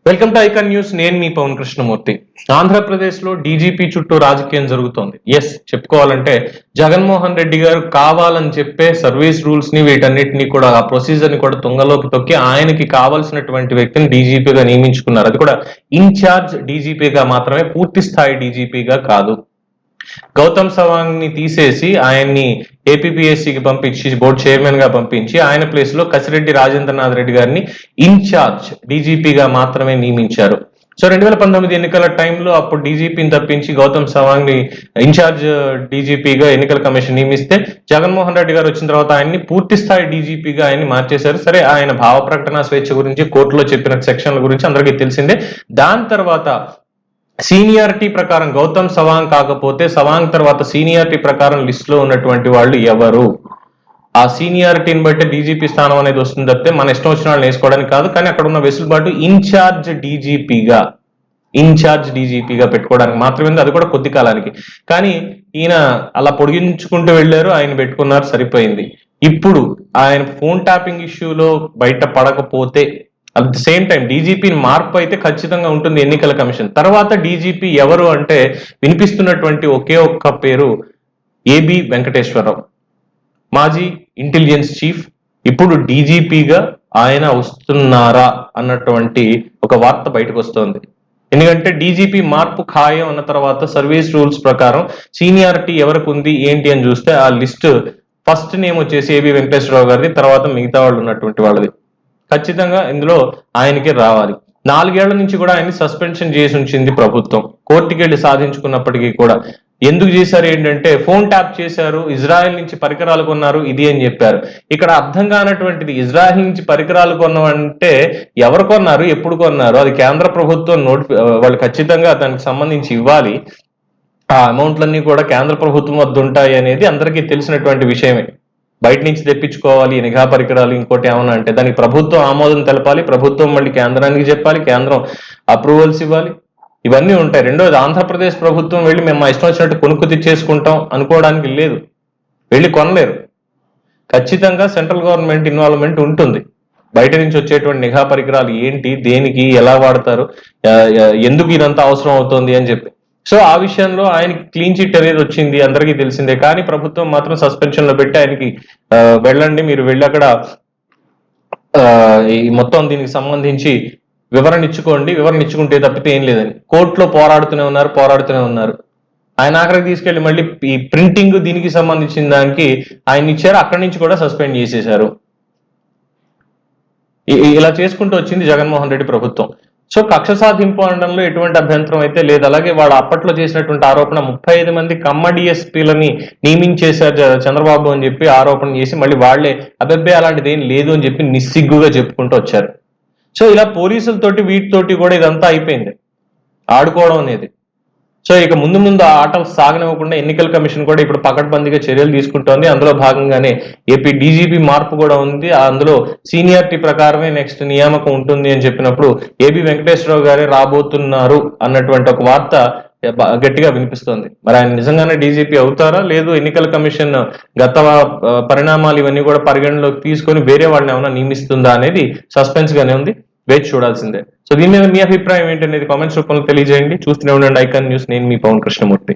Welcome to icon news. నేను మీ పవన్ కృష్ణమూర్తి. ఆంధ్రప్రదేశ్ లో DGP చుట్టూ రాజకీయం జరుగుతోంది. ఎస్, చెప్పుకోవాలంటే జగన్మోహన్ రెడ్డి గారు కావాలని చెప్పే సర్వీస్ రూల్స్ ని వీటన్నిటిని కూడా ఆ ప్రొసీజర్ ని కూడా తుంగలోకి తొక్కి ఆయనకి కావాల్సినటువంటి వ్యక్తిని డీజీపీగా నియమించుకున్నారు. అది కూడా ఇన్ఛార్జ్ డీజీపీగా మాత్రమే, పూర్తి స్థాయి డీజీపీగా కాదు. గౌతమ్ సవాంగ్ ని తీసేసి ఆయన్ని ఏపీపీఎస్సీకి పంపించి బోర్డు చైర్మన్ గా పంపించి ఆయన ప్లేస్ లో కసిరెడ్డి రాజేంద్రనాథ్ రెడ్డి గారిని ఇన్ఛార్జ్ డీజీపీగా మాత్రమే నియమించారు. సో 2019 ఎన్నికల టైంలో అప్పుడు డీజీపీని తప్పించి గౌతమ్ సవాంగ్ ని ఇన్ఛార్జ్ డీజీపీగా ఎన్నికల కమిషన్ నియమిస్తే జగన్మోహన్ రెడ్డి గారు వచ్చిన తర్వాత ఆయన్ని పూర్తి స్థాయి డీజీపీగా ఆయన్ని మార్చేశారు. సరే, ఆయన భావ ప్రకటన స్వేచ్ఛ గురించి కోర్టులో చెప్పిన సెక్షన్ల గురించి అందరికీ తెలిసిందే. దాని తర్వాత సీనియారిటీ ప్రకారం గౌతమ్ సవాంగ్ కాకపోతే సవాంగ్ తర్వాత సీనియారిటీ ప్రకారం లిస్ట్ లో ఉన్నటువంటి వాళ్ళు ఎవరు, ఆ సీనియారిటీని బట్టి డీజీపీ స్థానం అనేది వస్తుంది తప్పితే మన ఇష్టం వచ్చిన వాళ్ళని వేసుకోవడానికి కాదు. కానీ అక్కడ ఉన్న వెసులుబాటు ఇన్ఛార్జ్ డీజీపీగా పెట్టుకోవడానికి మాత్రమే, అది కూడా కొద్ది కాలానికి. కానీ ఈయన అలా పొడిగించుకుంటూ వెళ్ళారు, ఆయన పెట్టుకున్నారు, సరిపోయింది. ఇప్పుడు ఆయన ఫోన్ ట్యాపింగ్ ఇష్యూలో బయట పడకపోతే at the same time DGP మార్పు అయితే ఖచ్చితంగా ఉంటుంది ఎన్నికల కమిషన్. తర్వాత డీజీపీ ఎవరు అంటే వినిపిస్తున్నటువంటి ఒకే ఒక్క పేరు ఏబి వెంకటేశ్వరరావు, మాజీ ఇంటెలిజెన్స్ చీఫ్. ఇప్పుడు డీజీపీగా ఆయన వస్తున్నారా అన్నటువంటి ఒక వార్త బయటకు వస్తోంది. ఎందుకంటే డీజీపీ మార్పు ఖాయం అన్న తర్వాత సర్వీస్ రూల్స్ ప్రకారం సీనియారిటీ ఎవరికి ఉంది ఏంటి అని చూస్తే ఆ లిస్ట్ ఫస్ట్ నేమ్ వచ్చేసి ఏబి వెంకటేశ్వరరావు గారిది, తర్వాత మిగతా వాళ్ళు ఉన్నటువంటి వాళ్ళది. ఖచ్చితంగా ఇందులో ఆయనకే రావాలి. 4 ఏళ్ల నుంచి కూడా ఆయన్ని సస్పెన్షన్ చేసి ఉంచింది ప్రభుత్వం, కోర్టుకి వెళ్ళి సాధించుకున్నప్పటికీ కూడా. ఎందుకు చేశారు ఏంటంటే ఫోన్ ట్యాప్ చేశారు, ఇజ్రాయెల్ నుంచి పరికరాలు కొన్నారు ఇది అని చెప్పారు. ఇక్కడ అర్థం కానటువంటిది, ఇజ్రాయెల్ నుంచి పరికరాలు కొన్నామంటే ఎవరు కొన్నారు, ఎప్పుడు కొన్నారు, అది కేంద్ర ప్రభుత్వం వాళ్ళు ఖచ్చితంగా దానికి సంబంధించి ఇవ్వాలి. ఆ అమౌంట్లన్నీ కూడా కేంద్ర ప్రభుత్వం వద్ద ఉంటాయి అనేది అందరికీ తెలిసినటువంటి విషయమే. బయట నుంచి తెప్పించుకోవాలి నిఘా పరికరాలు, ఇంకోటి ఏమన్నా అంటే దానికి ప్రభుత్వం ఆమోదం తెలపాలి, ప్రభుత్వం మళ్ళీ కేంద్రానికి చెప్పాలి, కేంద్రం అప్రూవల్స్ ఇవ్వాలి, ఇవన్నీ ఉంటాయి. రెండోది, ఆంధ్రప్రదేశ్ ప్రభుత్వం వెళ్ళి మేము మా ఇష్టం వచ్చినట్టు కొనుక్కు తెచ్చేసుకుంటాం అనుకోవడానికి లేదు, వెళ్ళి కొనలేరు. ఖచ్చితంగా సెంట్రల్ గవర్నమెంట్ ఇన్వాల్వ్మెంట్ ఉంటుంది. బయట నుంచి వచ్చేటువంటి నిఘా పరికరాలు ఏంటి, దేనికి, ఎలా వాడతారు, ఎందుకు ఇదంతా అవసరం అవుతుంది అని చెప్పి. సో ఆ విషయంలో ఆయనకి క్లీన్ చిట్ అనేది వచ్చింది, అందరికీ తెలిసిందే. కానీ ప్రభుత్వం మాత్రం సస్పెన్షన్ లో పెట్టి ఆయనకి వెళ్ళండి, మీరు వెళ్ళి అక్కడ ఈ మొత్తం దీనికి సంబంధించి వివరణ ఇచ్చుకుంటే తప్పితే ఏం లేదని కోర్టులో పోరాడుతూనే ఉన్నారు. ఆయన ఆఖరికి తీసుకెళ్లి మళ్ళీ ఈ ప్రింటింగ్ దీనికి సంబంధించిన దానికి ఆయన ఇచ్చారు, అక్కడి నుంచి కూడా సస్పెండ్ చేసేశారు. ఇలా చేసుకుంటూ వచ్చింది జగన్మోహన్ రెడ్డి ప్రభుత్వం. సో కక్ష సాధింపు అనడంలో ఎటువంటి అభ్యంతరం అయితే లేదు. అలాగే వాళ్ళు అప్పట్లో చేసినటువంటి ఆరోపణ 35 మంది కమ్మ డిఎస్పీలని నియమించేశారు చంద్రబాబు అని చెప్పి ఆరోపణ చేసి మళ్ళీ వాళ్లే అబ్బెబ్బే అలాంటిది ఏం లేదు అని చెప్పి నిస్సిగ్గుగా చెప్పుకుంటూ వచ్చారు. సో ఇలా పోలీసులతోటి వీటితోటి కూడా ఇదంతా అయిపోయింది, ఆడుకోవడం అనేది. సో ఇక ముందు ఆటలు సాగనివ్వకుండా ఎన్నికల కమిషన్ కూడా ఇప్పుడు పకడ్బందీగా చర్యలు తీసుకుంటోంది. అందులో భాగంగానే ఏపీ డీజీపీ మార్పు కూడా ఉంది. అందులో సీనియారిటీ ప్రకారమే నెక్స్ట్ నియామకం ఉంటుంది అని చెప్పినప్పుడు ఏబి వెంకటేశ్వరరావు గారే రాబోతున్నారు అన్నటువంటి ఒక వార్త గట్టిగా వినిపిస్తోంది. మరి ఆయన నిజంగానే డీజీపీ అవుతారా, లేదు ఎన్నికల కమిషన్ గత పరిణామాలు ఇవన్నీ కూడా పరిగణలోకి తీసుకొని వేరే వాళ్ళని ఏమైనా నియమిస్తుందా అనేది సస్పెన్స్ గానే ఉంది, వేచి చూడాల్సిందే. సో దీని మీద మీ అభిప్రాయం ఏంటనేది కామెంట్స్ రూపంలో తెలియజేయండి. చూస్తూనే ఉండండి ఐకాన్ న్యూస్. నేను మీ పవన్ కృష్ణమూర్తి.